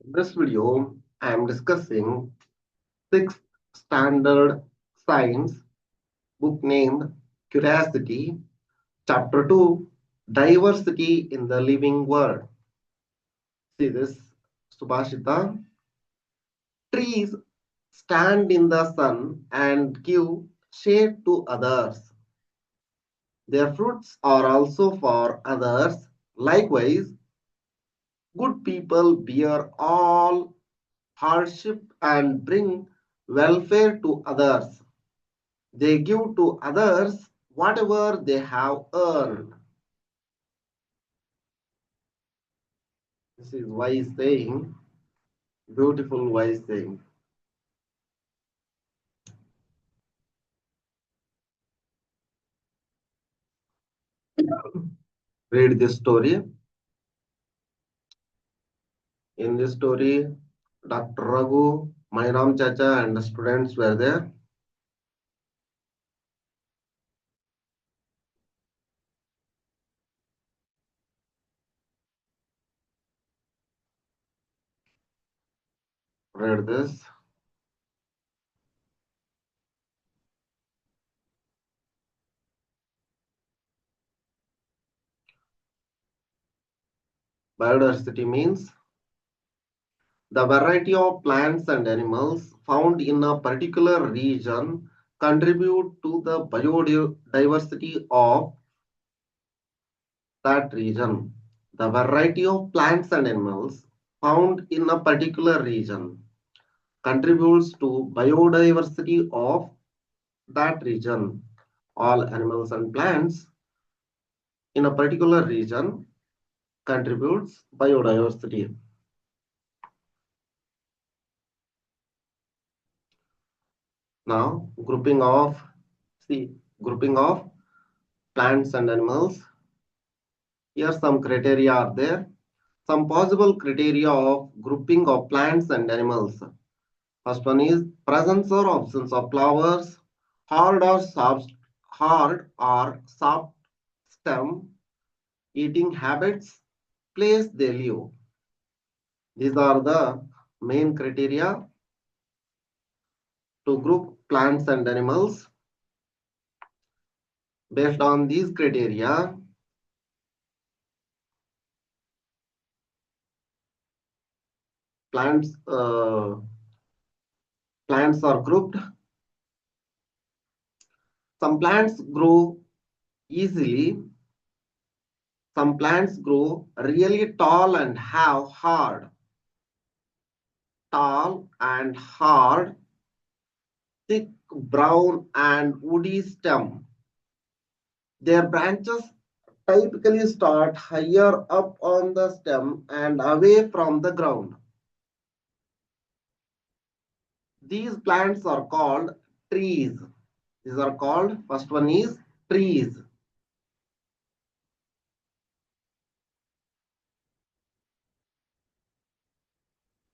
In this video, I am discussing sixth standard science book named Curiosity, Chapter 2, Diversity in the Living World. See this, Subhashita. Trees stand in the sun and give shade to others. Their fruits are also for others. Likewise, good people bear all hardship and bring welfare to others. They give to others whatever they have earned. This is wise saying, beautiful wise saying. Read this story. In this story, Dr. Raghu, Mainam Chacha, and the students were there. Read this. Biodiversity means the variety of plants and animals found in a particular region contribute to the biodiversity of that region. The variety of plants and animals found in a particular region contributes to biodiversity of that region. All animals and plants in a particular region contributes biodiversity. Now, grouping of plants and animals. Here some criteria are there. Some possible criteria of grouping of plants and animals. First one is presence or absence of flowers, hard or soft stem, eating habits, place they live. These are the main criteria to group plants and animals. Based on these criteria, plants plants are grouped. Some plants grow easily. Some plants grow really tall and hard, thick, brown, and woody stem. Their branches typically start higher up on the stem and away from the ground. These plants are called trees. These are called, first one is trees.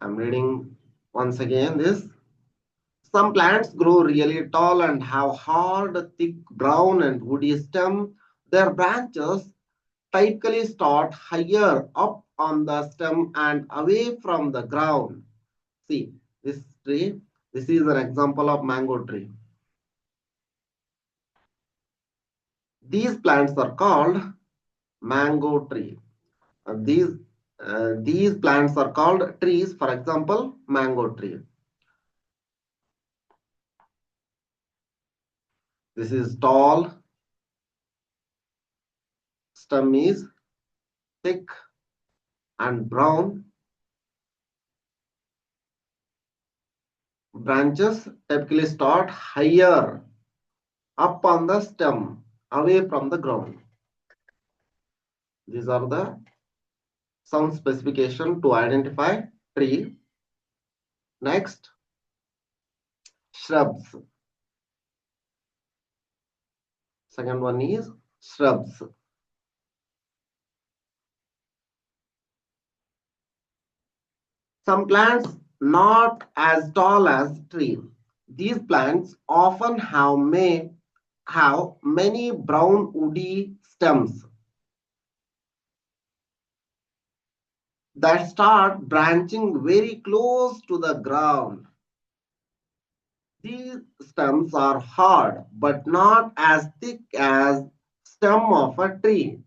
I'm reading once again this. Some plants grow really tall and have hard, thick, brown, and woody stem. Their branches typically start higher up on the stem and away from the ground. See, this tree, this is an example of mango tree. These plants are called mango tree. These plants are called trees. For example, mango tree. This is tall, stem is thick and brown. Branches typically start higher up on the stem, away from the ground. These are the some specification to identify tree. Next, shrubs. Second one is shrubs. Some plants not as tall as tree. These plants often may have many brown woody stems. that start branching very close to the ground. These stems are hard but not as thick as stem of a tree.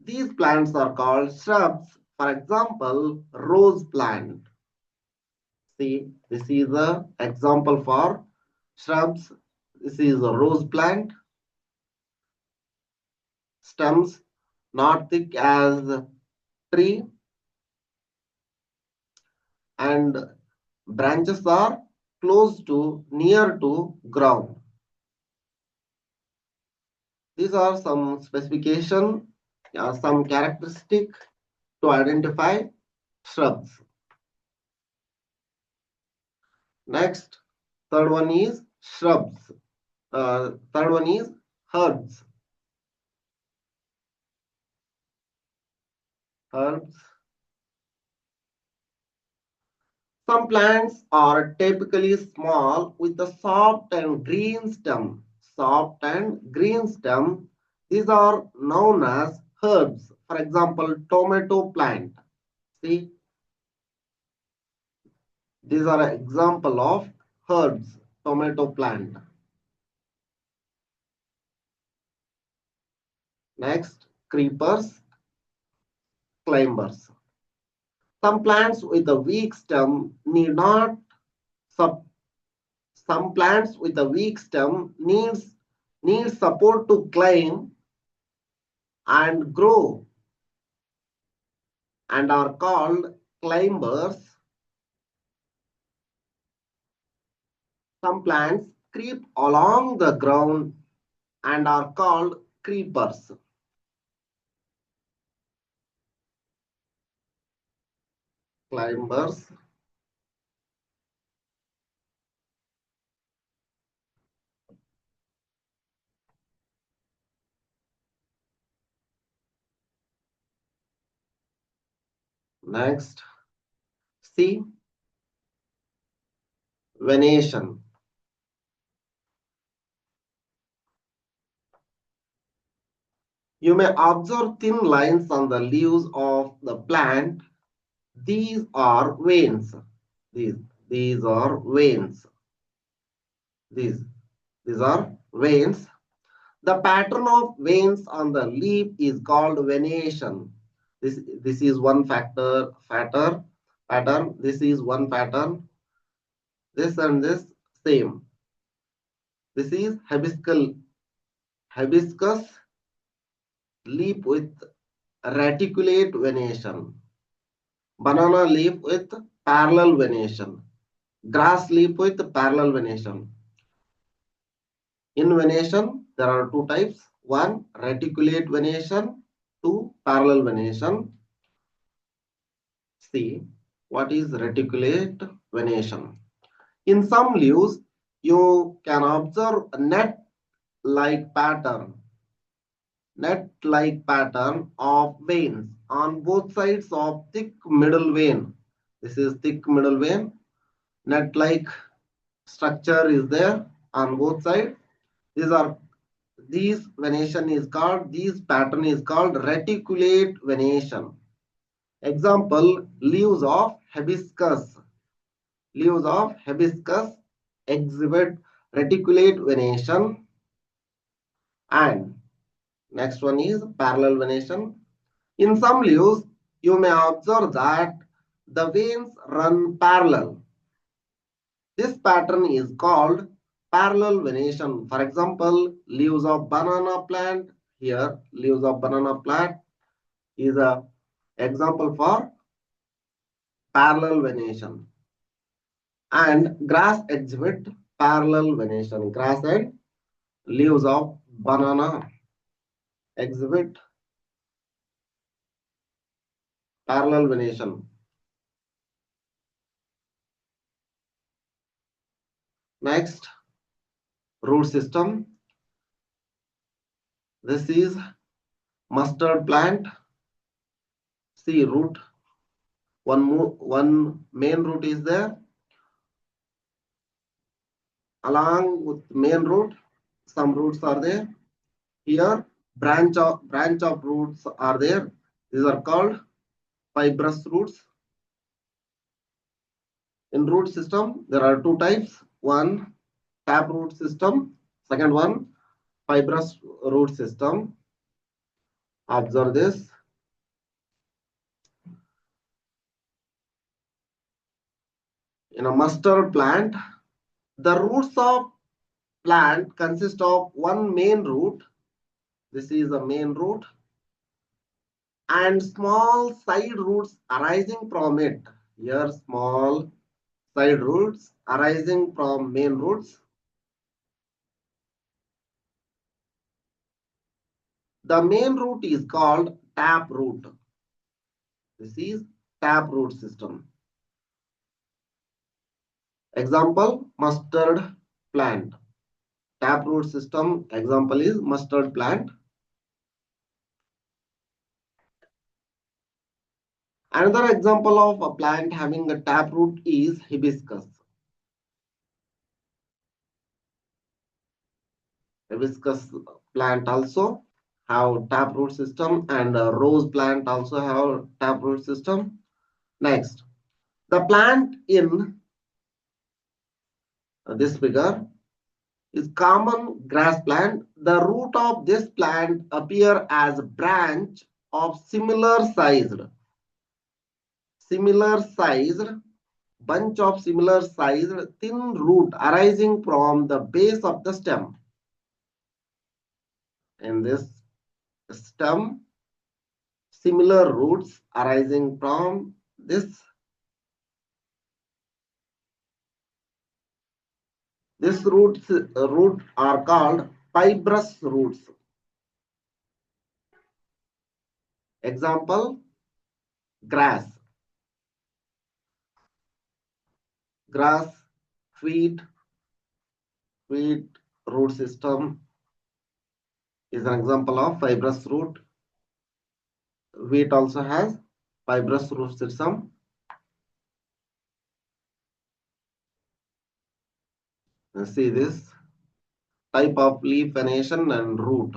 These plants are called shrubs. For example, rose plant. See, this is an example for shrubs. This is a rose plant. Stems not thick as tree and branches are close to near to ground. These are some specification, some characteristic to identify shrubs. Next, third one is shrubs. Third one is herbs. Herbs. Some plants are typically small with a soft and green stem. Soft and green stem. These are known as herbs. For example, tomato plant. See, these are an example of herbs. Tomato plant. Next, creepers, climbers. Some plants with a weak stem need not sup- some plants with a weak stem need support to climb and grow and are called climbers. Some plants creep along the ground and are called creepers. Climbers. Next, C. Venation. You may observe thin lines on the leaves of the plant. These are veins. These, these are veins. These, these are veins. The pattern of veins on the leaf is called venation. This is one pattern. This is one pattern. This and this same. This is hibiscus leaf with reticulate venation. Banana leaf with parallel venation. Grass leaf with parallel venation. In venation, there are two types. One, reticulate venation. Two, parallel venation. See, what is reticulate venation? In some leaves, you can observe a net-like pattern of veins on both sides of thick middle vein. This is thick middle vein. Net-like structure is there on both sides. These venation is called, these pattern is called reticulate venation. Example, leaves of hibiscus. Leaves of hibiscus exhibit reticulate venation. And next one is parallel venation. In some leaves, you may observe that the veins run parallel. This pattern is called parallel venation. For example, leaves of banana plant. Here, leaves of banana plant is a example for parallel venation. And grass exhibit parallel venation. Grass and leaves of banana exhibit parallel venation. Next, root system. This is mustard plant. See root. One main root is there. Along with main root, some roots are there. Here, branch of roots are there. These are called fibrous roots. In root system, there are two types. One, tap root system. Second one, fibrous root system. Observe this. In a mustard plant, the roots of plant consist of one main root. This is a main root and small side roots arising from it. Here, small side roots arising from main roots. The main root is called tap root. This is tap root system. Example, mustard plant. Tap root system example is mustard plant. Another example of a plant having a tap root is hibiscus. Hibiscus plant also have tap root system, and rose plant also have tap root system. Next, the plant in this figure is common grass plant. The root of this plant appear as a branch of similar sized bunch of similar sized thin root arising from the base of the stem. In this stem, similar roots arising from this root are called fibrous roots. Example, grass. Grass, wheat root system is an example of fibrous root. Wheat also has fibrous root system. See this type of leaf venation and root.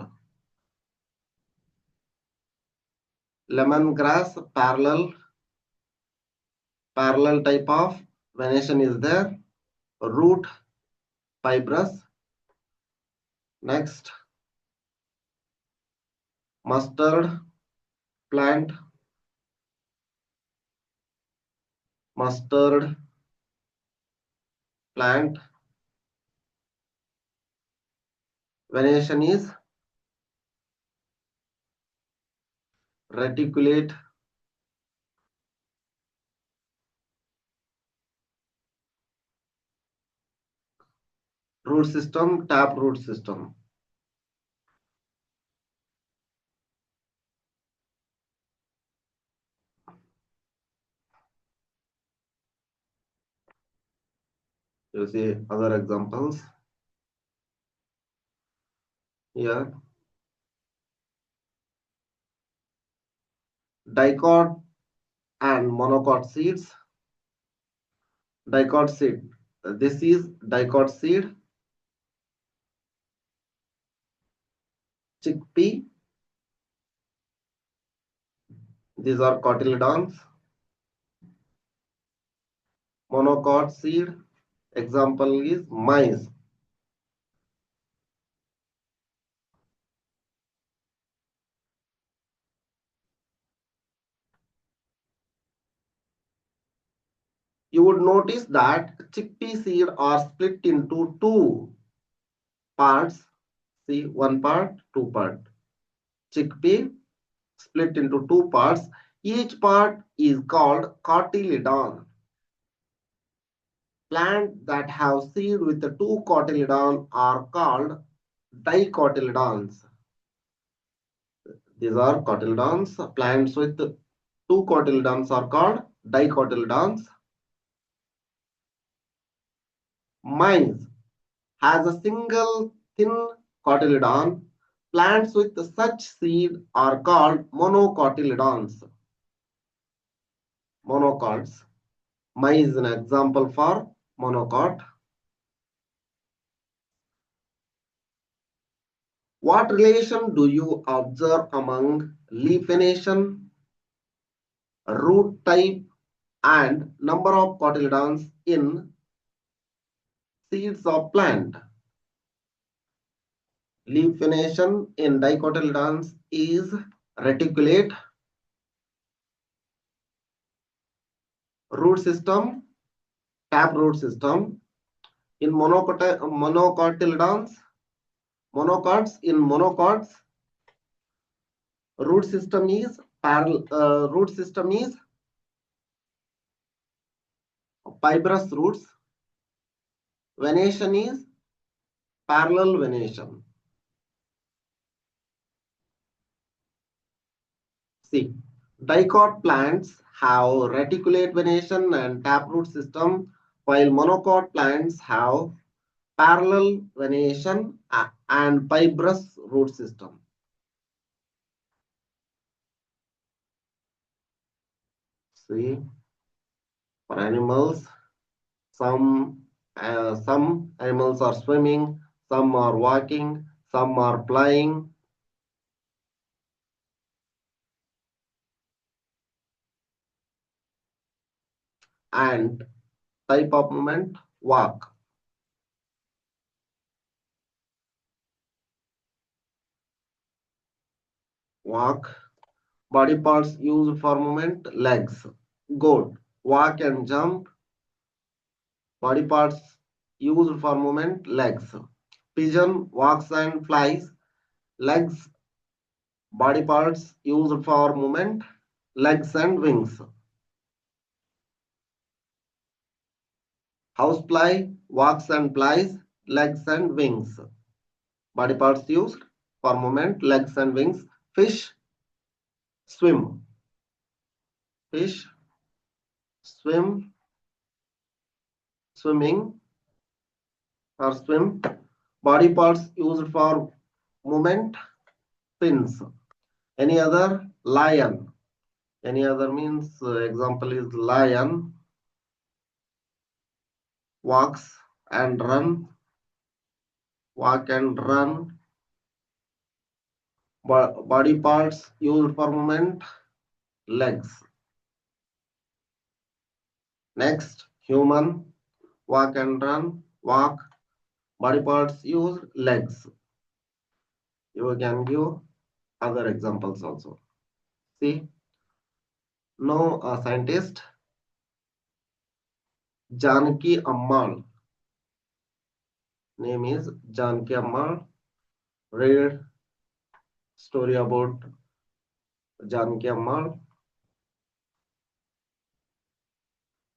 Lemongrass, parallel type of venation is there. Root, fibrous. Next, mustard plant. Mustard plant venation is reticulate. Root system, tap root system. You see other examples here. Dicot and monocot seeds. Dicot seed. This is dicot seed. Chickpea. These are cotyledons. Monocot seed. Example is maize. You would notice that chickpea seed are split into two parts. See, one part, two part. Chickpea split into two parts. Each part is called cotyledon. Plants that have seed with the two cotyledons are called dicotyledons. These are cotyledons. Plants with two cotyledons are called dicotyledons. Maize has a single thin cotyledon. Plants with such seed are called monocotyledons. Monocots. Maize is an example for monocot. What relation do you observe among leaf venation, root type, and number of cotyledons in seeds of plant. Leaf venation in dicotyledons is reticulate. Root system, taproot system. In monocotyledons, monocots, in monocots, root system is fibrous roots. Venation is parallel venation. See, dicot plants have reticulate venation and taproot system, while monocot plants have parallel venation and fibrous root system. See, for animals, some animals are swimming, some are walking, some are flying, and type of movement walk. Walk. Body parts used for movement legs. Goat walk and jump. Body parts used for movement legs. Pigeon walks and flies. Legs. Body parts used for movement legs and wings. Housefly walks and flies, legs and wings. Body parts used for movement legs and wings. Fish swim. Fish swim, swimming or swim. Body parts used for movement fins. Any other? Lion. Any other means example is lion walks and run, walk and run. Body parts used for movement legs. Next, human walk and run, walk. Body parts used legs. You can give other examples also. See, no scientist Janaki Ammal. Name is Janaki Ammal. Read story about Janaki Ammal.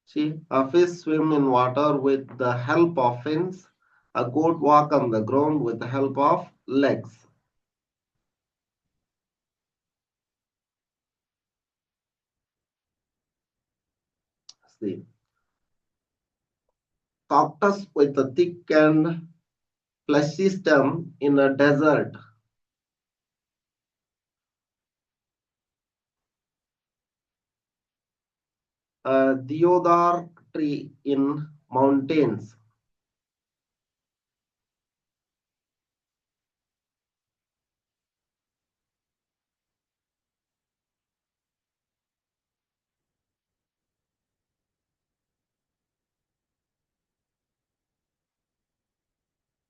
See, a fish swim in water with the help of fins. A goat walk on the ground with the help of legs. See, cactus with a thick and fleshy stem in a desert. A deodar tree in mountains.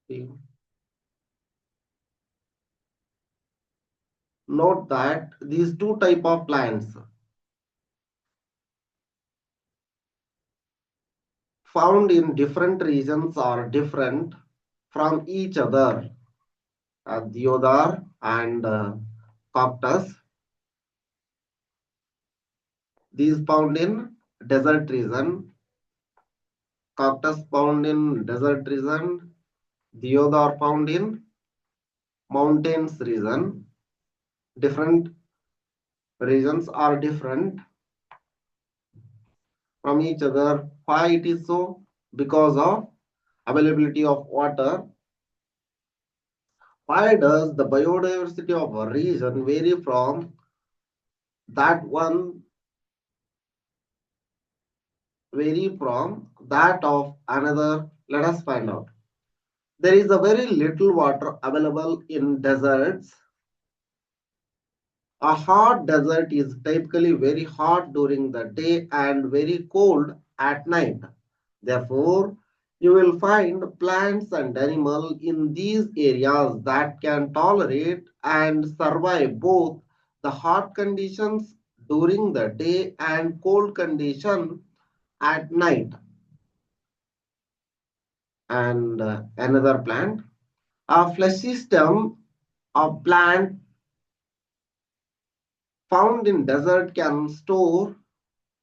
See. Note that these two type of plants found in different regions are different from each other. Deodar and cactus. These found in desert region. Cactus found in desert region. Deodar found in mountains region. Different regions are different from each other. Why it is so? Because of availability of water. Why does the biodiversity of a region vary from that one that of another? Let us find out. There is a very little water available in deserts A hot desert is typically very hot during the day and very cold at night. Therefore, you will find plants and animals in these areas that can tolerate and survive both the hot conditions during the day and cold conditions at night. And another plant, a fleshy stem of plant found in desert can store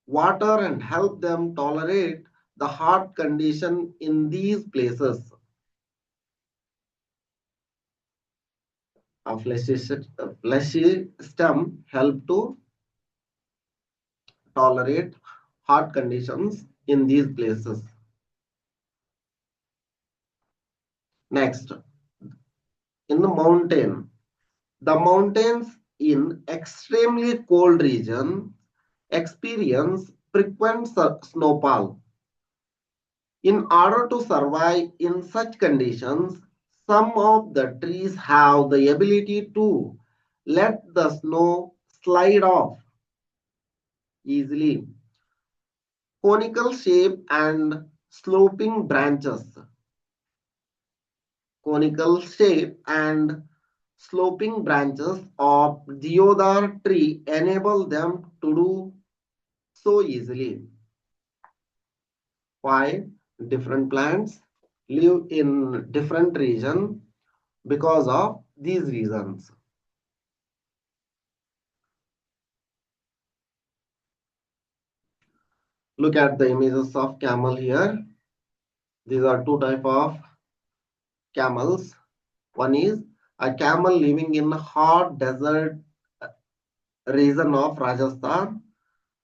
water and help them tolerate the hot condition in these places. A fleshy stem help to tolerate hot conditions in these places. Next, in the mountains in extremely cold region experience frequent snowfall. In order to survive in such conditions, some of the trees have the ability to let the snow slide off easily. Conical shape and sloping branches. Conical shape and sloping branches of deodar tree enable them to do so easily. Why? Different plants live in different region because of these reasons. Look at the images of camel here. These are two type of camels. One is a camel living in hot desert region of Rajasthan,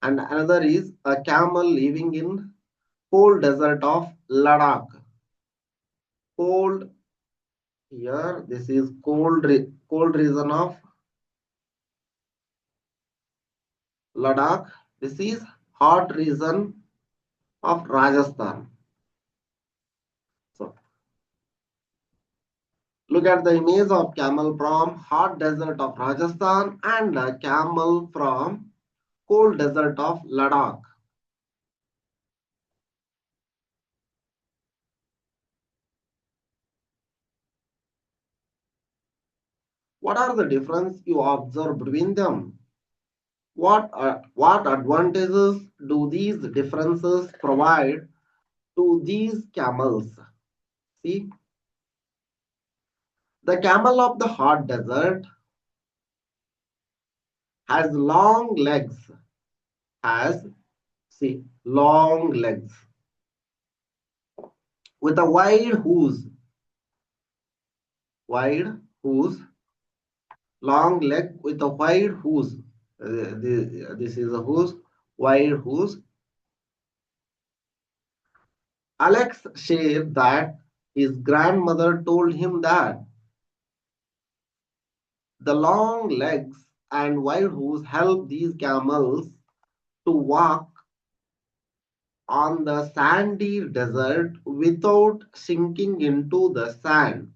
and another is a camel living in cold desert of Ladakh. Cold here, this is cold region of Ladakh. This is hot region of Rajasthan. So look at the image of camel from hot desert of Rajasthan and a camel from cold desert of Ladakh. What are the difference you observe between them? What advantages do these differences provide to these camels? See, the camel of the hot desert has long legs, has, see, long legs with a wide hooves, long leg with a wide hooves. This is a hooves, wide hooves. Alex shared that his grandmother told him that the long legs and wide hooves help these camels to walk on the sandy desert without sinking into the sand.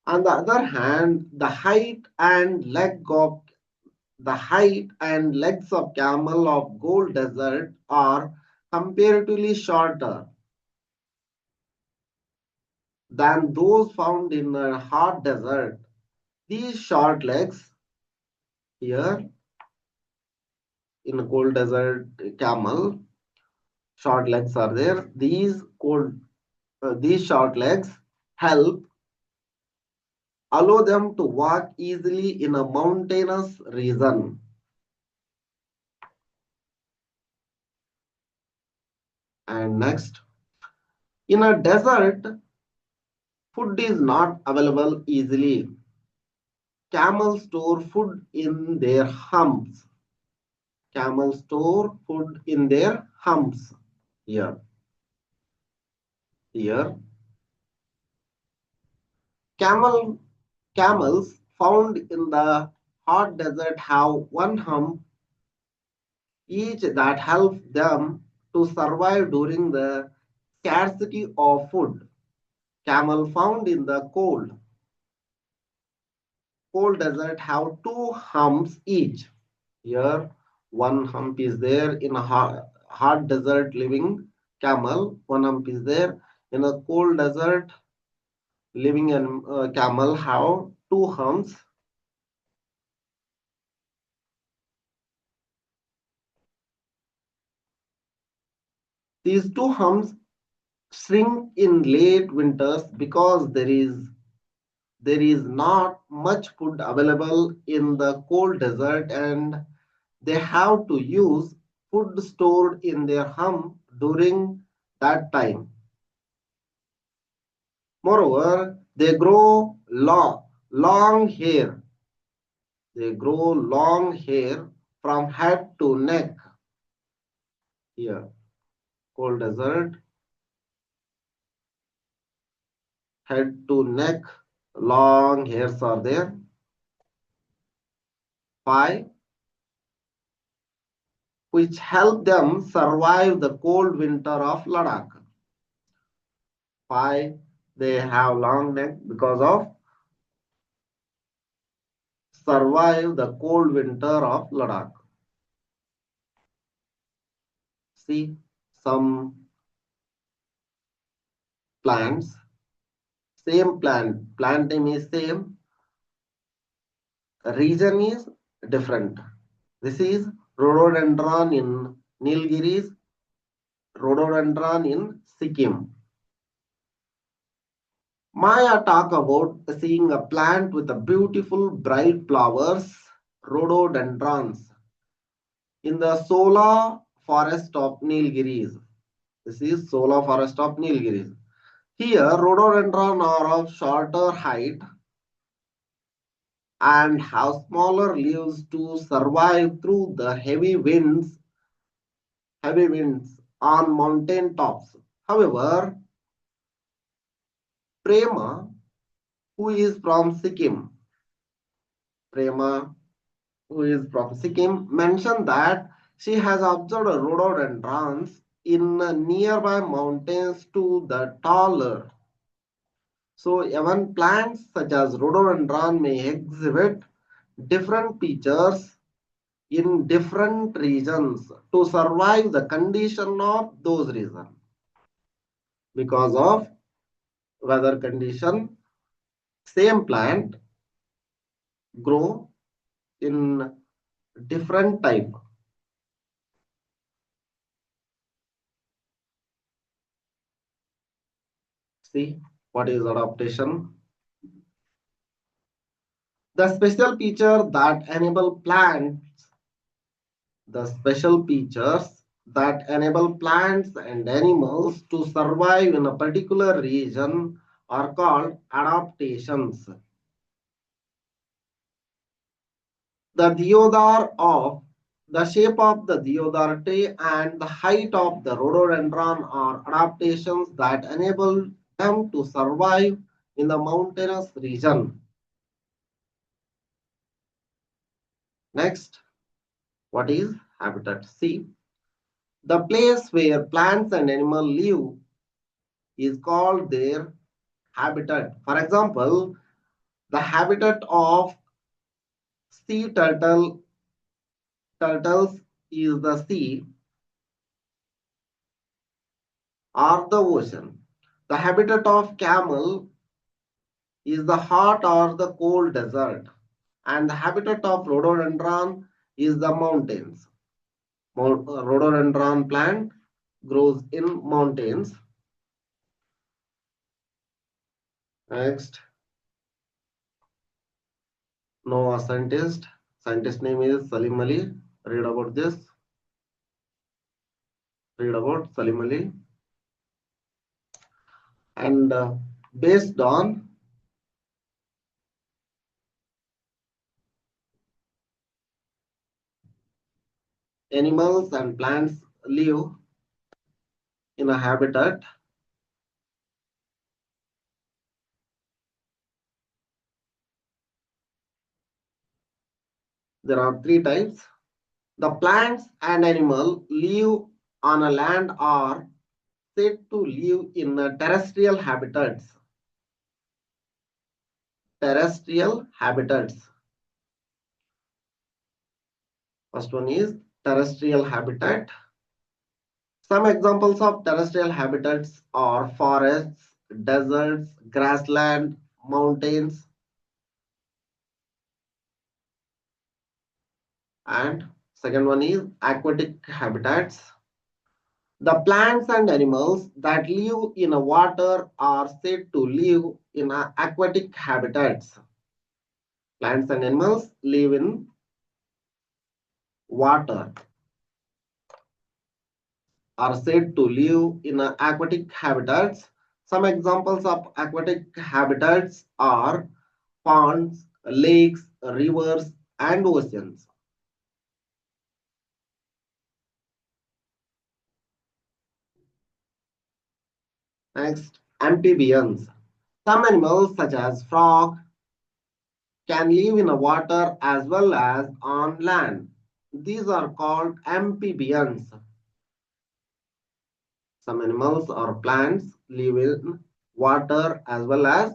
On the other hand, the height and legs of camel of gold desert are comparatively shorter than those found in a hot desert. These short legs here in a cold desert camel, short legs are there. These short legs help allow them to walk easily in a mountainous region. And next, in a desert, food is not available easily. Camels store food in their humps. Camels store food in their humps. Here, here, camel camels found in the hot desert have one hump each that helps them to survive during the scarcity of food. Camel found in the cold cold desert have two humps each. Here, one hump is there in a hot desert living camel. One hump is there in a cold desert living camel have two humps. These two humps shrink in late winters because there is not much food available in the cold desert, and they have to use food stored in their hump during that time. Moreover, they grow long hair. They grow long hair from head to neck. Here, cold desert, head to neck, long hairs are there. 5. Which help them survive the cold winter of Ladakh. 5. They have long neck because of survive the cold winter of Ladakh. See some plants, same plant name is same, region is different. This is rhododendron in Nilgiris, rhododendron in Sikkim. Maya talk about seeing a plant with a beautiful bright flowers, rhododendrons, in the Sola forest of Nilgiris. This is Sola forest of Nilgiris. Here, rhododendron are of shorter height and have smaller leaves to survive through the heavy winds on mountain tops. However, Prema, who is from Sikkim, Prema, who is from Sikkim, mentioned that she has observed rhododendrons in nearby mountains to the taller. So even plants such as rhododendron may exhibit different features in different regions to survive the condition of those regions. Because of weather condition, same plant grow in different type. See what is adaptation? The special feature that enable plants, the special features that enable plants and animals to survive in a particular region are called adaptations. The deodar of the shape of the deodar tree and the height of the rhododendron are adaptations that enable them to survive in the mountainous region. Next, what is habitat? See, the place where plants and animals live is called their habitat. For example, the habitat of sea turtles is the sea or the ocean. The habitat of camel is the hot or the cold desert. And the habitat of rhododendron is the mountains. Rhododendron plant grows in mountains. Next, no a scientist. Scientist name is Salim Ali. Read about this. Read about Salim Ali. And based on animals and plants live in a habitat, there are three types. The plants and animal live on a land are said to live in terrestrial habitats. terrestrial habitats. First one is terrestrial habitat. Some examples of terrestrial habitats are forests, deserts, grassland, mountains, and second one is aquatic habitats. The plants and animals that live in a water are said to live in aquatic habitats. Plants and animals live in water are said to live in aquatic habitats. Some examples of aquatic habitats are ponds, lakes, rivers, and oceans. Next, amphibians. Some animals, such as frog, can live in water as well as on land. These are called amphibians. Some animals or plants live in water as well as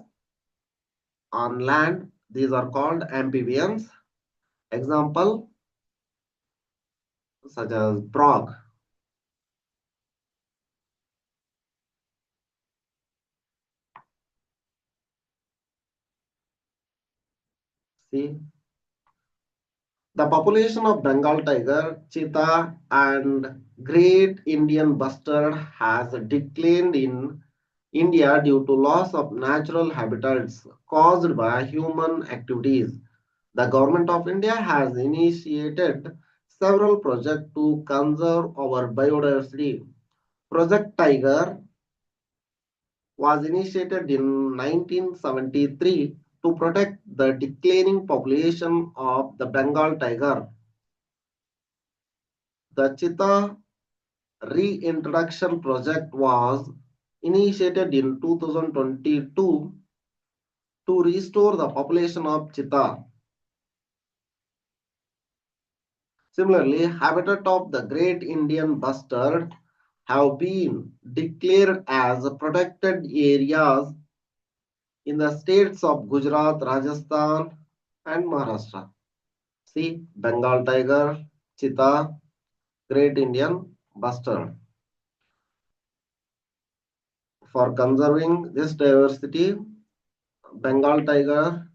on land. These are called amphibians. Example, such as frog. See, the population of Bengal tiger, cheetah, and great Indian bustard has declined in India due to loss of natural habitats caused by human activities. The government of India has initiated several projects to conserve our biodiversity. Project Tiger was initiated in 1973 to protect the declining population of the Bengal tiger. The cheetah reintroduction project was initiated in 2022 to restore the population of cheetah. Similarly, habitat of the great Indian bustard have been declared as protected areas in the states of Gujarat, Rajasthan, and Maharashtra. See, Bengal tiger, cheetah, great Indian bustard. For conserving this diversity, Bengal tiger,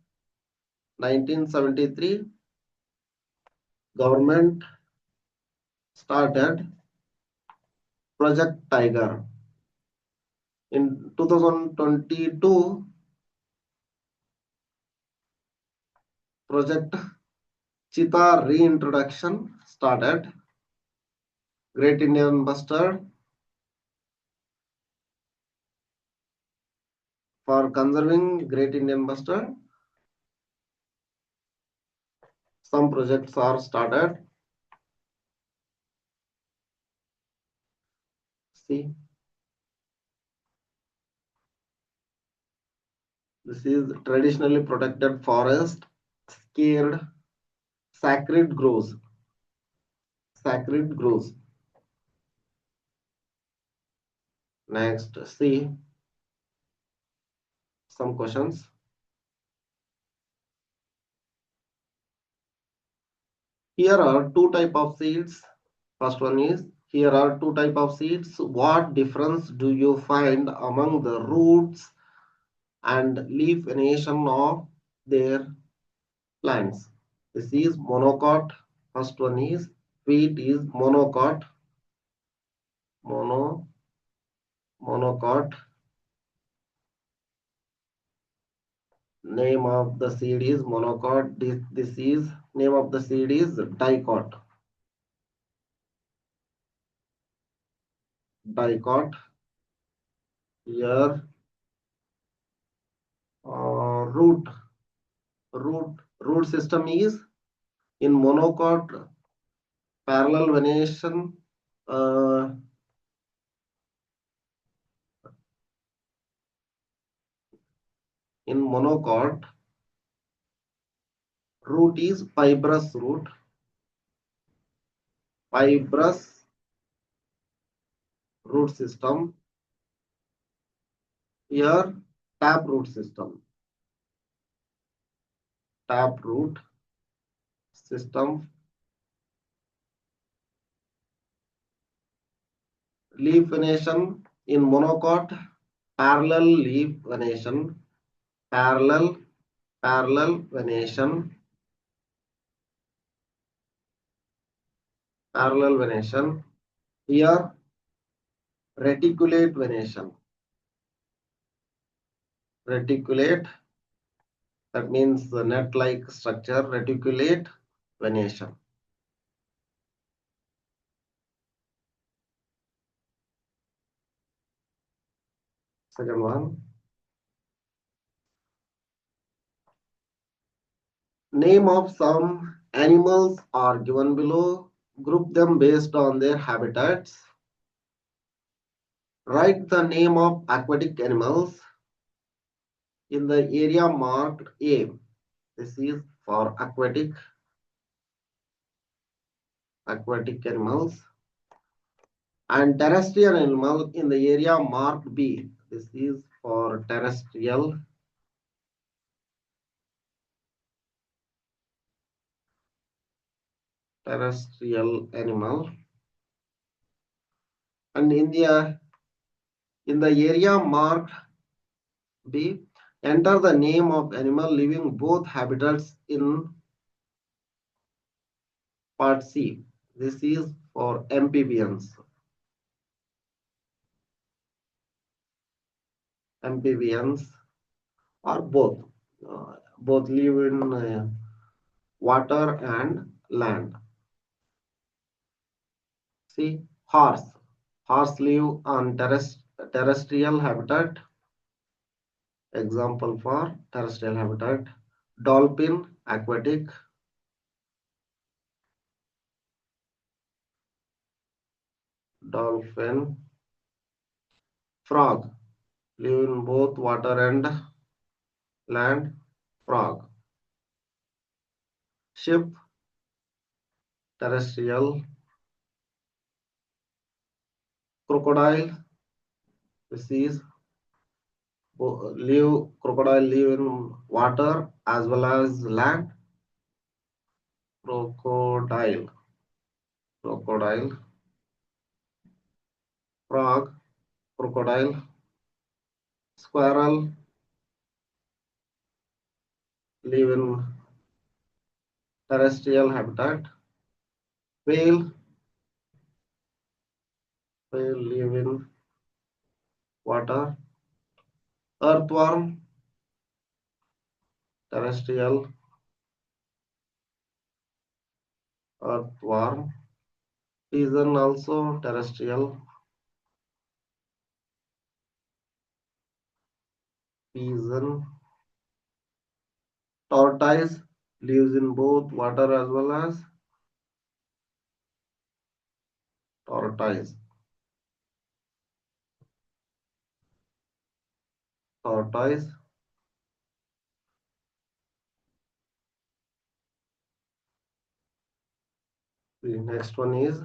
1973, government started Project Tiger. In 2022, Project Cheetah reintroduction started. Great Indian bustard. For conserving Great Indian bustard, some projects are started. See, this is traditionally protected forest, scared, sacred groves. Sacred groves. Next, see some questions. Here are two type of seeds. First one is, here are two type of seeds. What difference do you find among the roots and leaf venation of their plants? This is monocot. First one is wheat is monocot. Monocot. Name of the seed is monocot. This is name of the seed is dicot. Dicot. Here root system is in monocot parallel venation. In monocot, root is fibrous root. Fibrous root system. Here tap root system. taproot system, leaf venation in monocot, parallel leaf venation, parallel venation, parallel venation. Here, reticulate venation. Reticulate, that means the net-like structure, reticulate venation. Second one, name of some animals are given below. Group them based on their habitats. Write the name of aquatic animals in the area marked A. This is for aquatic animals. And terrestrial animal in the area marked B. This is for terrestrial animal. And in the area marked B, enter the name of animal living both habitats in part C. This is for amphibians. Amphibians are both live in water and land. See, horse. Horse live on terrestrial habitat. Example for terrestrial habitat. Dolphin, aquatic. Dolphin. Frog, live in both water and land. Frog. Ship, terrestrial. Crocodile. This is crocodile live in water as well as land. Crocodile. Frog, crocodile. Squirrel live in terrestrial habitat. Whale live in water. Earthworm, terrestrial. Earthworm. Pigeon also terrestrial. Pigeon. Tortoise lives in both water as well as tortoise. Tortoise. The next one is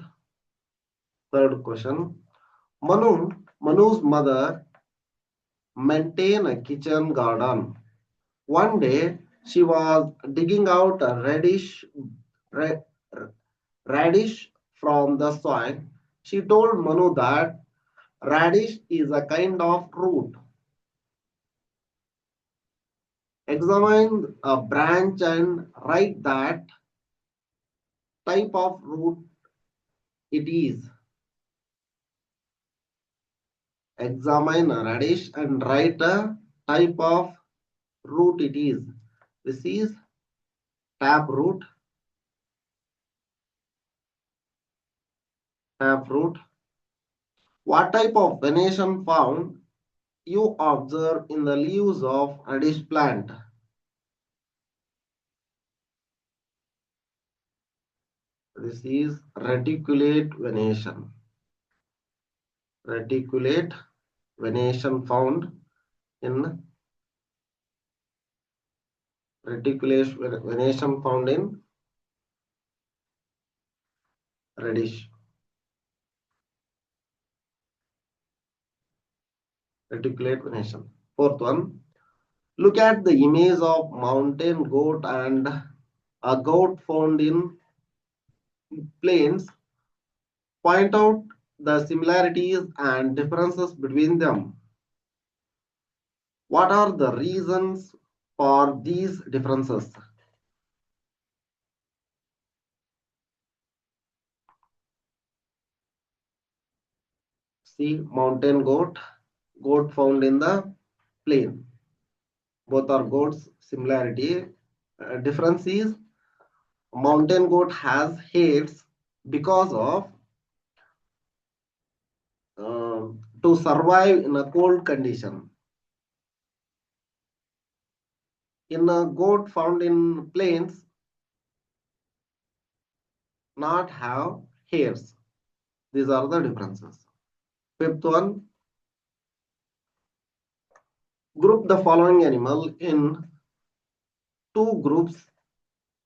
third question. Manu's mother maintained a kitchen garden. One day she was digging out a ra- radish from the soil. She told Manu that radish is a kind of root. Examine a branch and write that type of root it is. Examine a radish and write a type of root it is. This is taproot. Taproot. What type of venation found you observe in the leaves of radish plant? This is reticulate venation. Reticulate venation found in venation found in radish. Reticulate venation. Fourth one. Look at the image of mountain goat and a goat found in plains. Point out the similarities and differences between them. What are the reasons for these differences? See, mountain goat, goat found in the plain. Both are goats. Similarity. Difference is mountain goat has hairs because of to survive in a cold condition. In a goat found in plains, not have hairs. These are the differences. Fifth one, group the following animal in two groups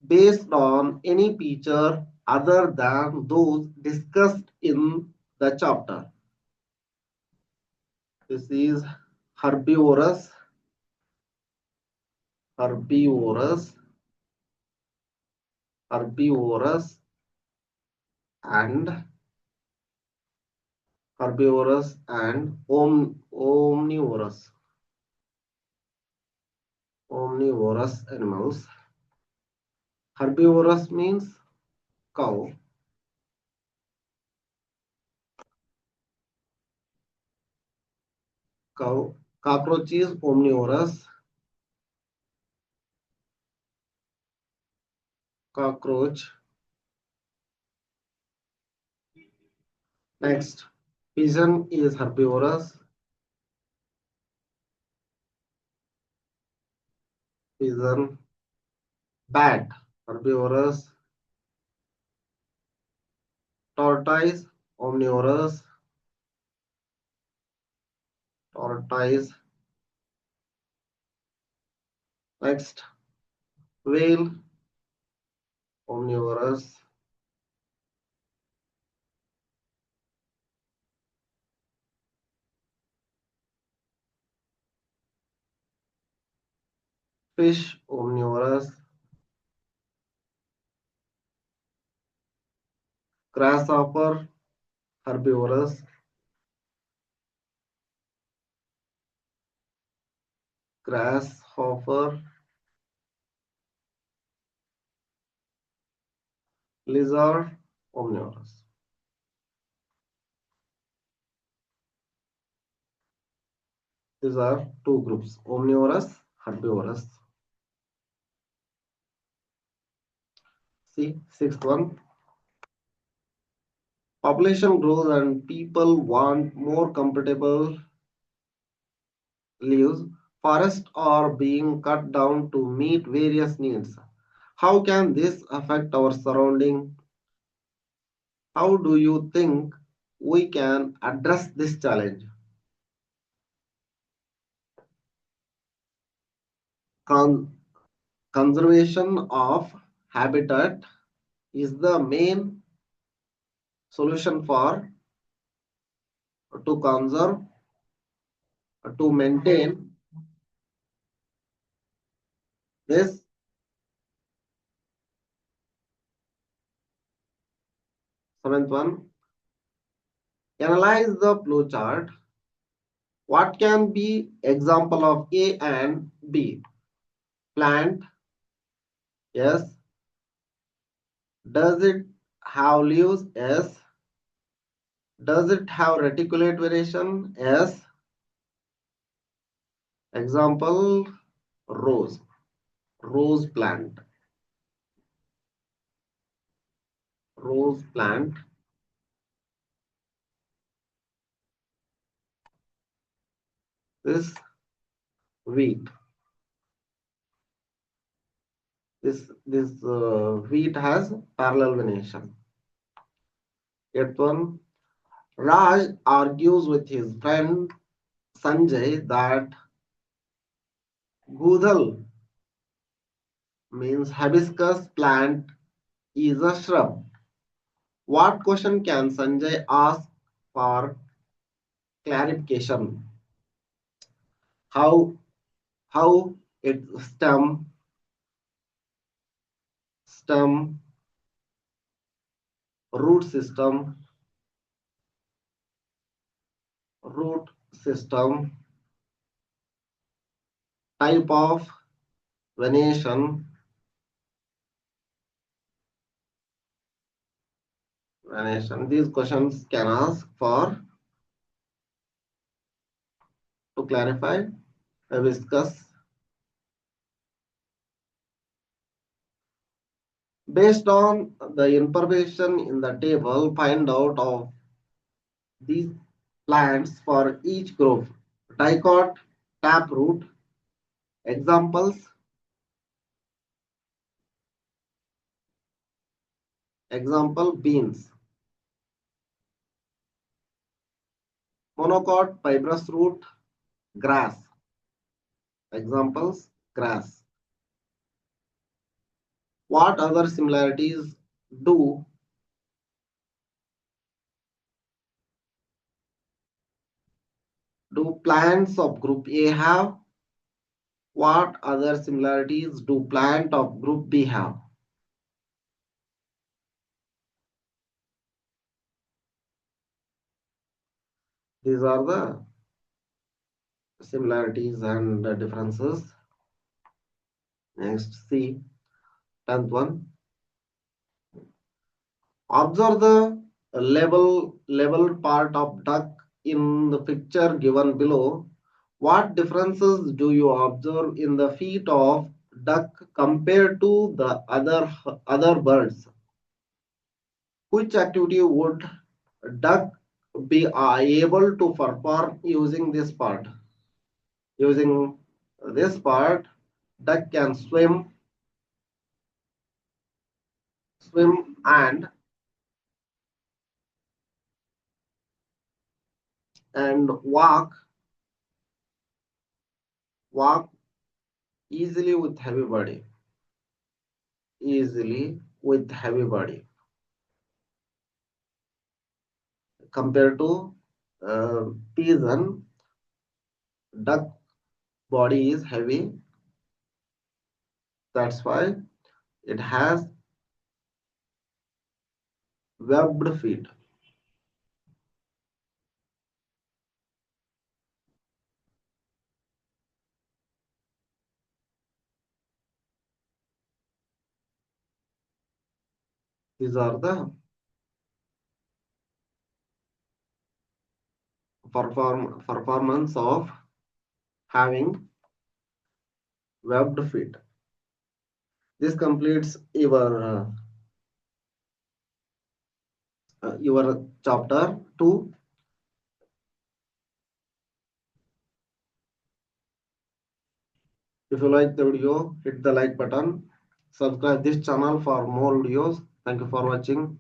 based on any feature other than those discussed in the chapter. This is herbivorous, herbivorous, herbivorous, and herbivorous and omnivorous. Omnivorous animals. Herbivorous means cow. Cow. Cockroach is omnivorous. Cockroach. Next, pigeon is herbivorous. Pigeon. Bat, herbivorous. Tortoise, omnivorous. Tortoise. Next, whale, omnivorous. Fish, omnivorous. Grasshopper, herbivorous. Grasshopper. Lizard, omnivorous. These are two groups, omnivorous, herbivorous. See, sixth one. Population grows and people want more comfortable lives. Forests are being cut down to meet various needs. How can this affect our surrounding? How do you think we can address this challenge? Con- Conservation of habitat is the main solution for to conserve, to maintain this. Seventh one, analyze the flow chart. What can be example of A and B? Plant, yes. Does it have leaves? Yes. Does it have reticulate variation? Yes. Example, rose. Rose plant. Rose plant. This wheat. This wheat has parallel venation. Eighth one. Raj argues with his friend Sanjay that Gudal means hibiscus plant is a shrub. What question can Sanjay ask for clarification? How how its stem, root system, root system, type of venation, venation. These questions can ask for to clarify, discuss. Based on the information in the table, find out of these plants for each group. Dicot, taproot. Examples. Example beans. Monocot, fibrous root, grass. Examples grass. What other similarities do do plants of group A have? What other similarities do plant of group B have? These are the similarities and the differences. Next, see 10th one. Observe the level part of duck in the picture given below. What differences do you observe in the feet of duck compared to the other birds? Which activity would duck be able to perform using this part? Using this part, duck can swim and walk easily with heavy body. Easily with heavy body compared to pigeon, duck body is heavy. That's why it has webbed feet. These are the performance of having webbed feet. This completes your chapter 2. If you like the video, hit the like button. Subscribe this channel for more videos. Thank you for watching.